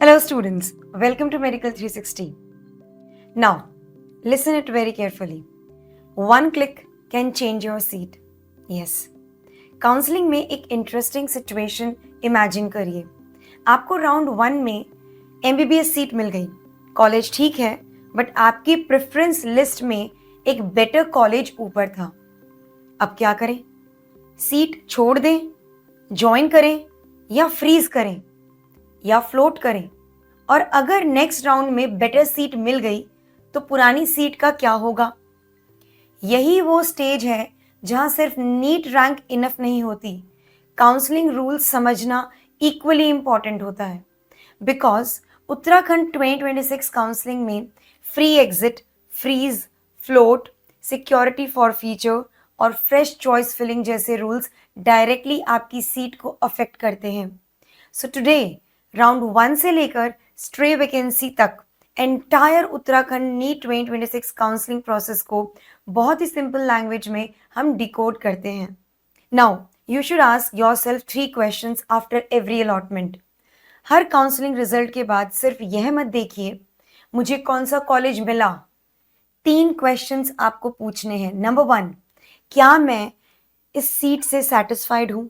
Hello students, welcome to Medical 360. Now, listen it very carefully. One click can change your seat. Yes. Counselling में एक interesting situation imagine करिए. आपको round 1 में MBBS seat मिल गई. College ठीक है, but आपकी प्रेफरेंस लिस्ट में एक बेटर कॉलेज ऊपर था. अब क्या करें? सीट छोड़ दें, ज्वाइन करें या फ्रीज करें या फ्लोट करें? और अगर नेक्स्ट राउंड में बेटर सीट मिल गई तो पुरानी सीट का क्या होगा? यही वो स्टेज है जहां सिर्फ नीट रैंक इनफ नहीं होती, काउंसलिंग रूल्स समझना इक्वली इंपॉर्टेंट होता है. बिकॉज उत्तराखंड 2026 काउंसलिंग में free exit, freeze, float, security for future और फ्रेश चॉइस फिलिंग जैसे रूल्स डायरेक्टली आपकी सीट को अफेक्ट करते हैं. सो टुडे राउंड 1 से लेकर स्ट्रे वैकेंसी तक entire Uttarakhand NEET 2026 counselling process को बहुत ही सिंपल लैंग्वेज में हम डिकोड करते हैं. Now you should ask yourself 3 questions after every allotment. Her counselling result के बाद सिर्फ यह मत देखिए मुझे कौन सा कॉलेज मिला. 3 क्वेश्चंस आपको पूछने हैं. नंबर 1, क्या मैं इस सीट से सेटिस्फाइड हूं?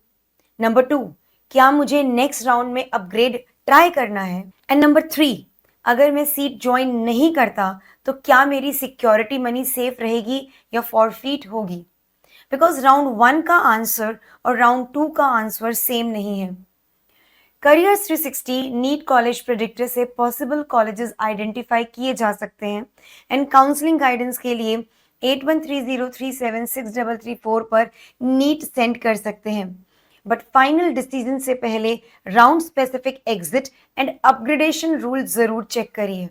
नंबर 2, क्या मुझे नेक्स्ट राउंड में अपग्रेड ट्राई करना है? एंड नंबर 3, अगर मैं सीट ज्वाइन नहीं करता तो क्या मेरी सिक्योरिटी मनी सेफ रहेगी या फॉरफीट होगी? बिकॉज राउंड 1 का आंसर और राउंड 2 का आंसर सेम नहीं है. करियर्स 360 नीट कॉलेज प्रेडिक्टर से पॉसिबल कॉलेजेस आइडेंटिफाई किए जा सकते हैं एंड काउंसलिंग गाइडेंस के लिए 8130376334 पर नीट सेंड कर सकते हैं. बट फाइनल डिसीजन से पहले round specific exit and upgradation rule जरूर चेक करिए.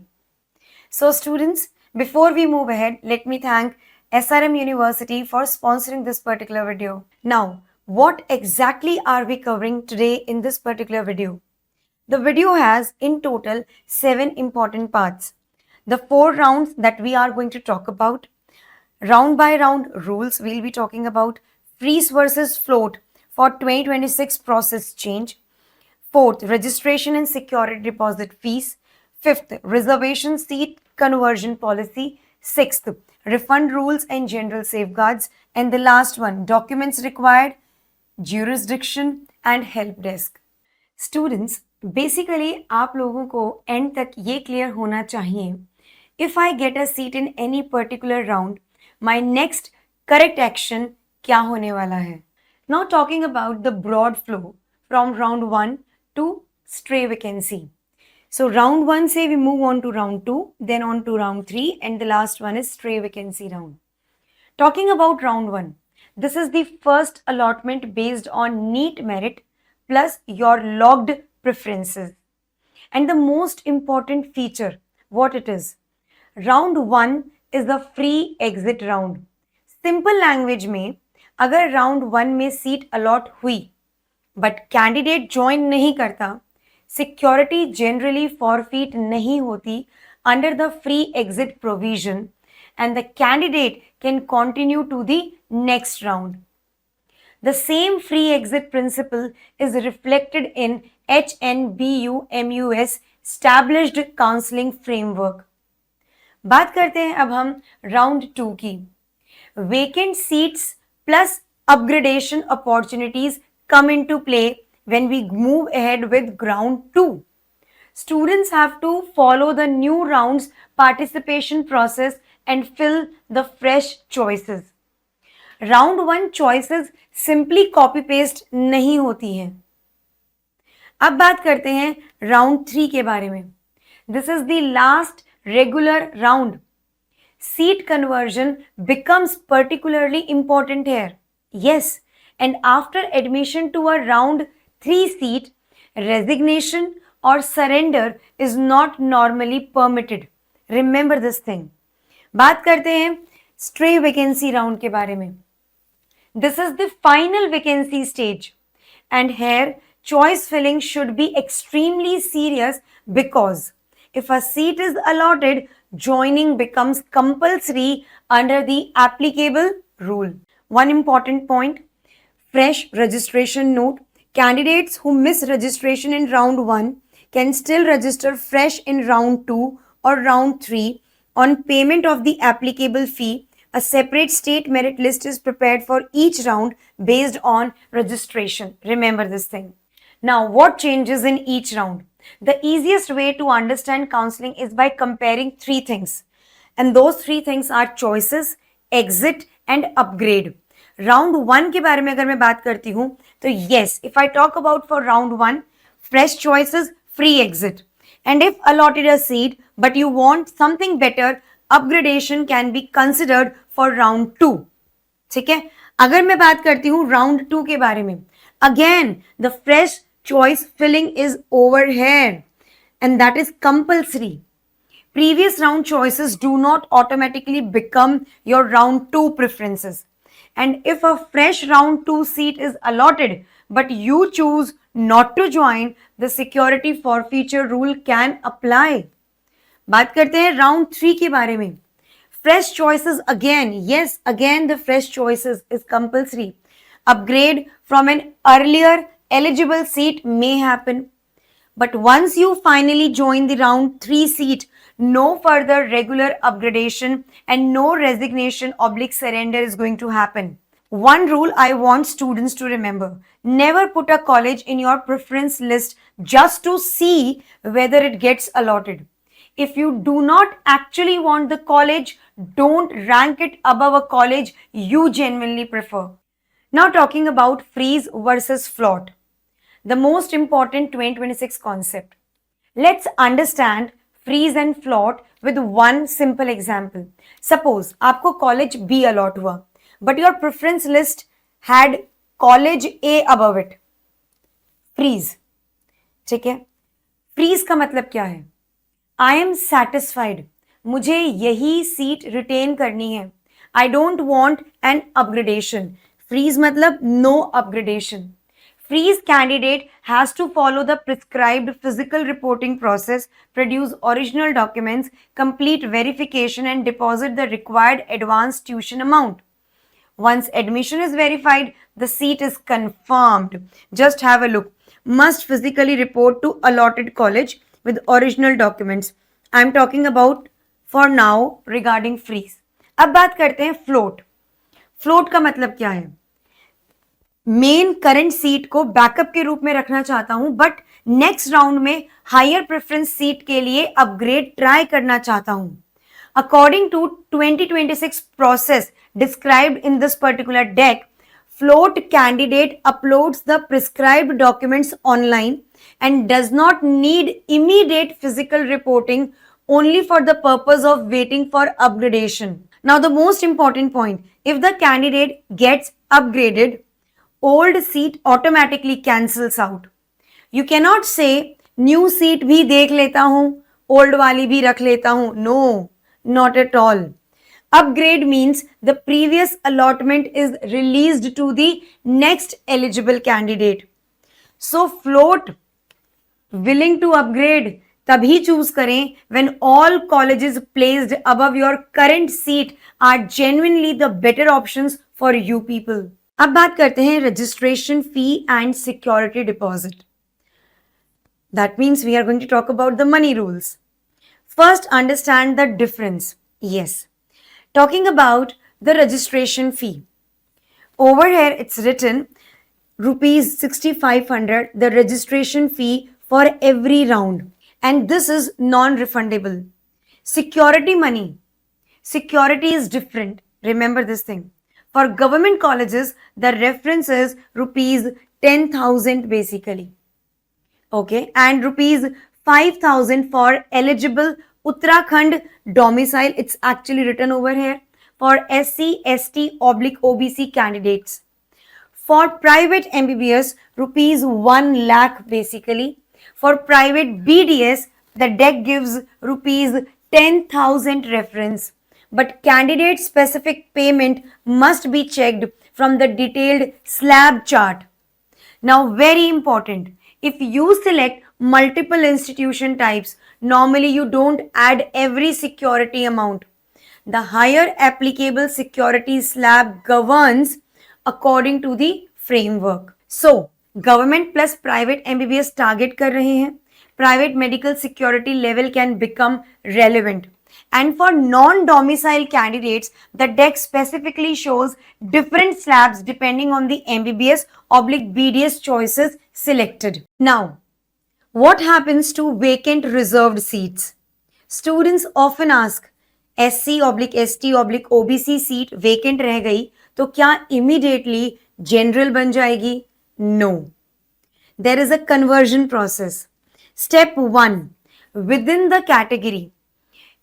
So students, before we move ahead, let me thank SRM University for sponsoring this particular video. Now, what exactly are we covering today in this particular video? The video has in total 7 important parts. The 4 rounds that we are going to talk about. Round by round rules we'll be talking about. Freeze versus float for 2026 process change. 4th, registration and security deposit fees. 5th, reservation seat conversion policy. 6th, refund rules and general safeguards. And the last one, documents required, jurisdiction and help desk. Students, basically आप लोगों को end तक ये clear होना चाहिए. If I get a seat in any particular round, my next correct action क्या होने वाला है? Now talking about the broad flow from round 1 to stray vacancy. So round 1 say we move on to round 2, then on to round 3 and the last one is stray vacancy round. Talking about round 1, this is the first allotment based on NEET merit plus your logged preferences. And the most important feature, what it is? Round 1 is the free exit round. Simple language में अगर round 1 में seat allot हुई but candidate join नहीं करता, security generally forfeit नहीं होती under the free exit provision and the candidate can continue to the next round. The same free exit principle is reflected in HNBUMUS established counselling framework. बात करते हैं अब हम round 2 की. Vacant seats plus upgradation opportunities come into play when we move ahead with round 2. Students have to follow the new round's participation process and fill the fresh choices. Round 1 choices simply copy paste नहीं होती हैं. अब बात करते हैं round 3 के बारे में. This is the last regular round. Seat conversion becomes particularly important here. Yes, and after admission to a round 3 seat, resignation or surrender is not normally permitted. Remember this thing. बात करते हैं stray vacancy round के बारे में. This is the final vacancy stage, and here choice filling should be extremely serious because if a seat is allotted, joining becomes compulsory under the applicable rule. One important point, fresh registration note. Candidates who miss registration in round 1 can still register fresh in round 2 or round 3 on payment of the applicable fee. A separate state merit list is prepared for each round based on registration. Remember this thing. Now, what changes in each round? The easiest way to understand counseling is by comparing three things. And those three things are choices, exit and upgrade. Round 1 के बारे में अगर मैं बात करती हूं तो yes, if I talk about for round 1, fresh choices, free exit. And if allotted a seat but you want something better, upgradation can be considered for round 2. ठीक है, अगर मैं बात करती हूं राउंड 2 के बारे में, again the fresh choice filling is over here and that is compulsory. Previous round choices do not automatically become your round 2 preferences. And if a fresh round 2 seat is allotted but you choose not to join, the security forfeiture rule can apply. बात करते हैं round 3 के बारे में. Fresh choices again, yes, again the fresh choices is compulsory. Upgrade from an earlier eligible seat may happen. But once you finally join the round 3 seat, no further regular upgradation and no resignation/surrender is going to happen. One rule I want students to remember: never put a college in your preference list just to see whether it gets allotted. If you do not actually want the college, don't rank it above a college you genuinely prefer. Now talking about freeze versus float, the most important 2026 concept. Let's understand freeze and float with one simple example. Suppose आपको college B allot हुआ, but your preference list had college A above it. Freeze. ठीक है, freeze का मतलब क्या है? I am satisfied. मुझे यही सीट रिटेन करनी है. I don't want an upgradation. Freeze मतलब no upgradation. Freeze candidate has to follow the prescribed physical reporting process, produce original documents, complete verification and deposit the required advance tuition amount. Once admission is verified, the seat is confirmed. Just have a look. Must physically report to allotted college with original documents. I am talking about for now regarding freeze. अब बात करते हैं float. Float का मतलब क्या है? मेन current seat को बैकअप के रूप में रखना चाहता हूं, बट नेक्स्ट राउंड में हायर प्रेफरेंस सीट के लिए अपग्रेड ट्राई करना चाहता हूं. According to 2026 process described in this particular deck, float candidate uploads the prescribed documents online and does not need immediate physical reporting, only for the purpose of waiting for upgradation. Now the most important point, if the candidate gets upgraded, old seat automatically cancels out. You cannot say new seat भी देख लेता हूं, old वाली भी रख लेता हूं. No, not at all. Upgrade means the previous allotment is released to the next eligible candidate. So float willing to upgrade तभी choose करें when all colleges placed above your current seat are genuinely the better options for you people. अब बात करते हैं registration fee and security deposit. That means we are going to talk about the money rules. First, understand the difference. Yes. Talking about the registration fee. Over here it's written rupees 6,500, the registration fee for every round. And this is non-refundable. Security money. Security is different. Remember this thing. For government colleges, the reference is rupees 10,000 basically. Okay. And rupees 5,000 for eligible Uttarakhand domicile. It's actually written over here for SC, ST / OBC candidates. For private MBBS, rupees 1 lakh basically. For private BDS, the deck gives rupees 10,000 reference. But candidate specific payment must be checked from the detailed slab chart. Now very important, if you select multiple institution types, normally you don't add every security amount. The higher applicable security slab governs according to the framework. So, government plus private MBBS target कर रहे हैं, private medical security level can become relevant. And for non-domicile candidates, the deck specifically shows different slabs depending on the MBBS/BDS choices selected. Now, what happens to vacant reserved seats? Students often ask, SC/ST/OBC seat vacant रह गई तो क्या immediately general बन जाएगी? No. There is a conversion process. Step 1. Within the category,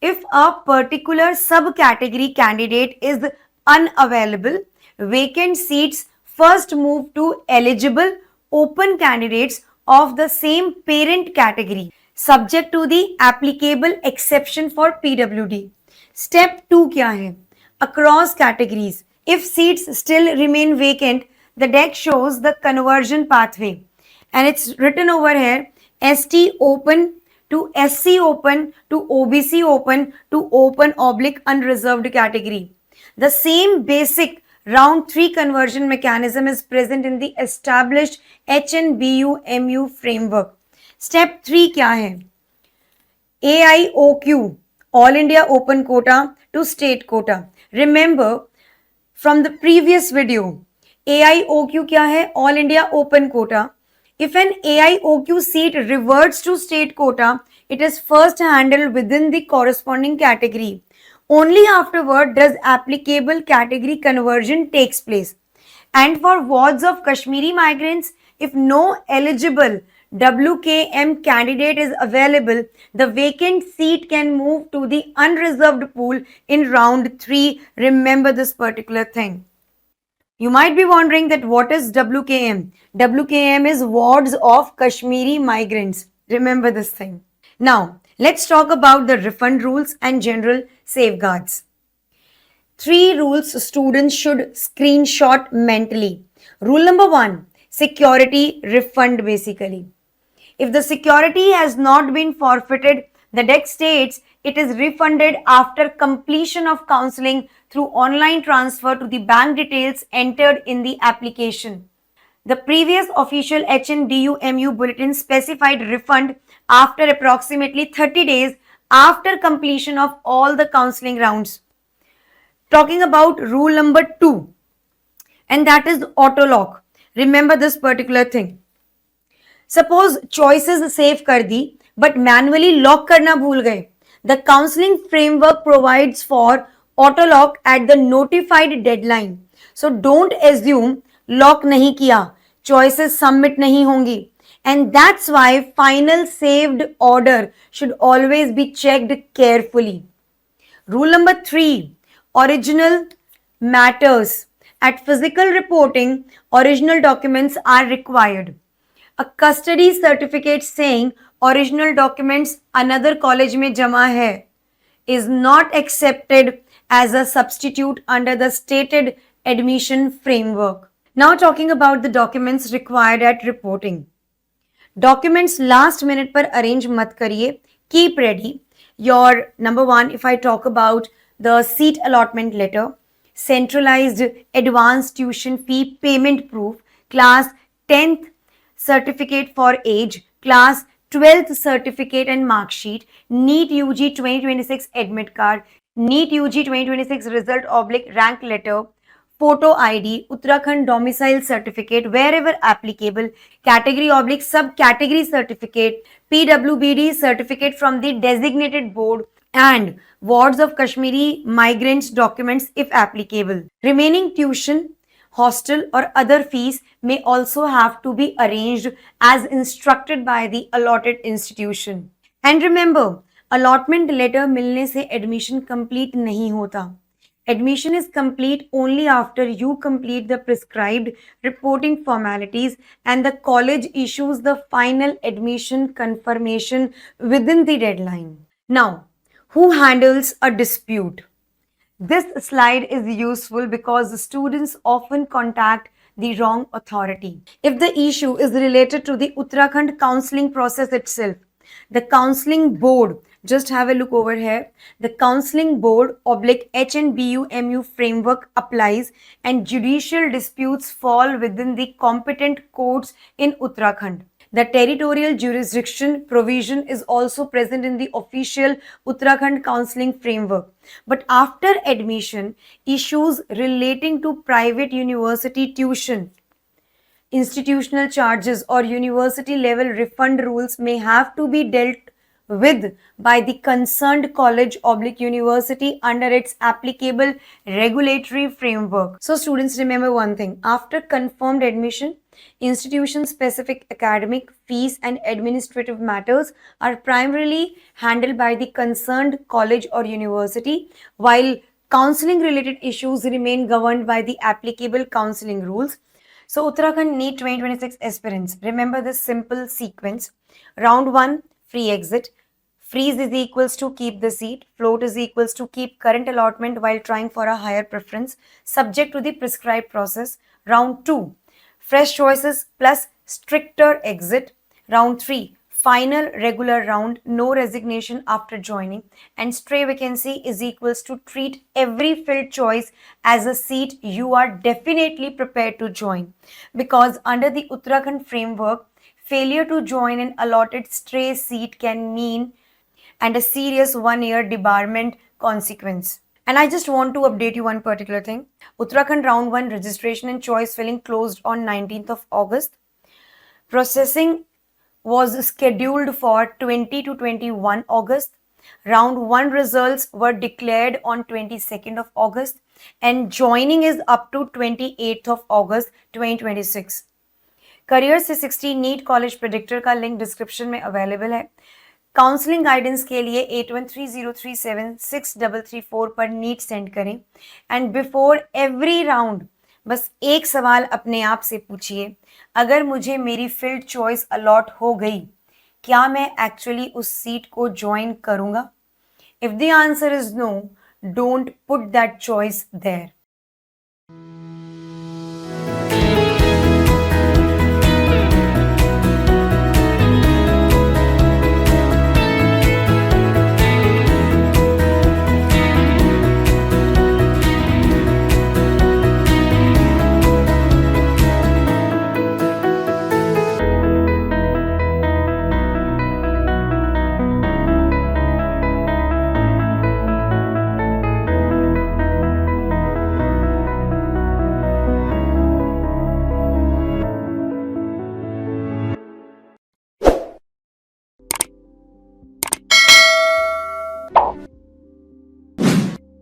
if a particular subcategory candidate is unavailable, vacant seats first move to eligible open candidates of the same parent category, subject to the applicable exception for PWD. Step 2 क्या है? Across categories, if seats still remain vacant, the deck shows the conversion pathway, and it's written over here: ST open to SC open to OBC open to open/unreserved category. The same basic round 3 conversion mechanism is present in the established HNBU-MU framework. Step 3 क्या है? AIOQ, All India Open Quota to State Quota. Remember from the previous video, AIOQ क्या है? All India Open Quota. If an AIOQ seat reverts to state quota, it is first handled within the corresponding category. Only afterward does applicable category conversion takes place. And for wards of Kashmiri migrants, if no eligible WKM candidate is available, the vacant seat can move to the unreserved pool in round 3. Remember this particular thing. You might be wondering that what is WKM? WKM is wards of Kashmiri migrants. Remember this thing. Now, let's talk about the refund rules and general safeguards. 3 rules students should screenshot mentally. Rule number 1, security refund basically. If the security has not been forfeited, the deck states it is refunded after completion of counseling through online transfer to the bank details entered in the application. The previous official HNDU-MU bulletin specified refund after approximately 30 days after completion of all the counseling rounds. Talking about rule number 2, and that is auto lock. Remember this particular thing. Suppose choices save कर दी but manually lock करना भूल गए. The counseling framework provides for auto lock at the notified deadline. So don't assume lock नहीं किया, choices submit नहीं होंगी. And that's why final saved order should always be checked carefully. Rule number 3, original matters. At physical reporting, original documents are required. A custody certificate saying original documents another college में जमा है is not accepted as a substitute under the stated admission framework. Now talking about the documents required at reporting. Documents last minute पर arrange मत करिए. Keep ready. Your number 1, if I talk about the seat allotment letter, centralized advanced tuition fee payment proof, class 10th certificate for age, class 12th certificate and mark sheet, NEET UG 2026 admit card, NEET UG 2026 result/rank letter, photo ID, Uttarakhand domicile certificate wherever applicable, category/subcategory certificate, PWBD certificate from the designated board, and wards of Kashmiri migrants documents if applicable. Remaining tuition, hostel or other fees may also have to be arranged as instructed by the allotted institution. And remember, allotment letter मिलने से admission complete नहीं होता. Admission is complete only after you complete the prescribed reporting formalities and the college issues the final admission confirmation within the deadline. Now, who handles a dispute? This slide is useful because the students often contact the wrong authority. If the issue is related to the Uttarakhand counseling process itself, the counseling board, just have a look over here, the counseling board/HNBU-MU framework applies and judicial disputes fall within the competent courts in Uttarakhand. The territorial jurisdiction provision is also present in the official Uttarakhand counseling framework. But after admission, issues relating to private university tuition, institutional charges, or university level refund rules may have to be dealt with by the concerned college oblique university under its applicable regulatory framework. So students, remember one thing: after confirmed admission, institution specific academic fees and administrative matters are primarily handled by the concerned college or university, while counseling related issues remain governed by the applicable counseling rules. So Uttarakhand NEET 2026 aspirants, remember this simple sequence. Round 1, free exit. Freeze is equals to keep the seat. Float is equals to keep current allotment while trying for a higher preference, subject to the prescribed process. Round 2, fresh choices plus stricter exit. Round 3, final regular round, no resignation after joining, and stray vacancy is equals to treat every filled choice as a seat you are definitely prepared to join, because under the Uttarakhand framework, failure to join an allotted stray seat can mean and a serious 1 year debarment consequence. And I just want to update you one particular thing. Uttarakhand round 1 registration and choice filling closed on 19th of August. Processing was scheduled for 20 to 21 August. Round 1 results were declared on 22nd of August, and joining is up to 28th of August 2026. Career से 60 NEET college predictor का link description में available है. Counselling guidance के लिए 8130376334 पर NEET send करें. And before every round बस एक सवाल अपने आप से पूछिए, अगर मुझे मेरी फील्ड चॉइस अलॉट हो गई, क्या मैं एक्चुअली उस सीट को ज्वाइन करूंगा? If the answer is no, don't put that choice there.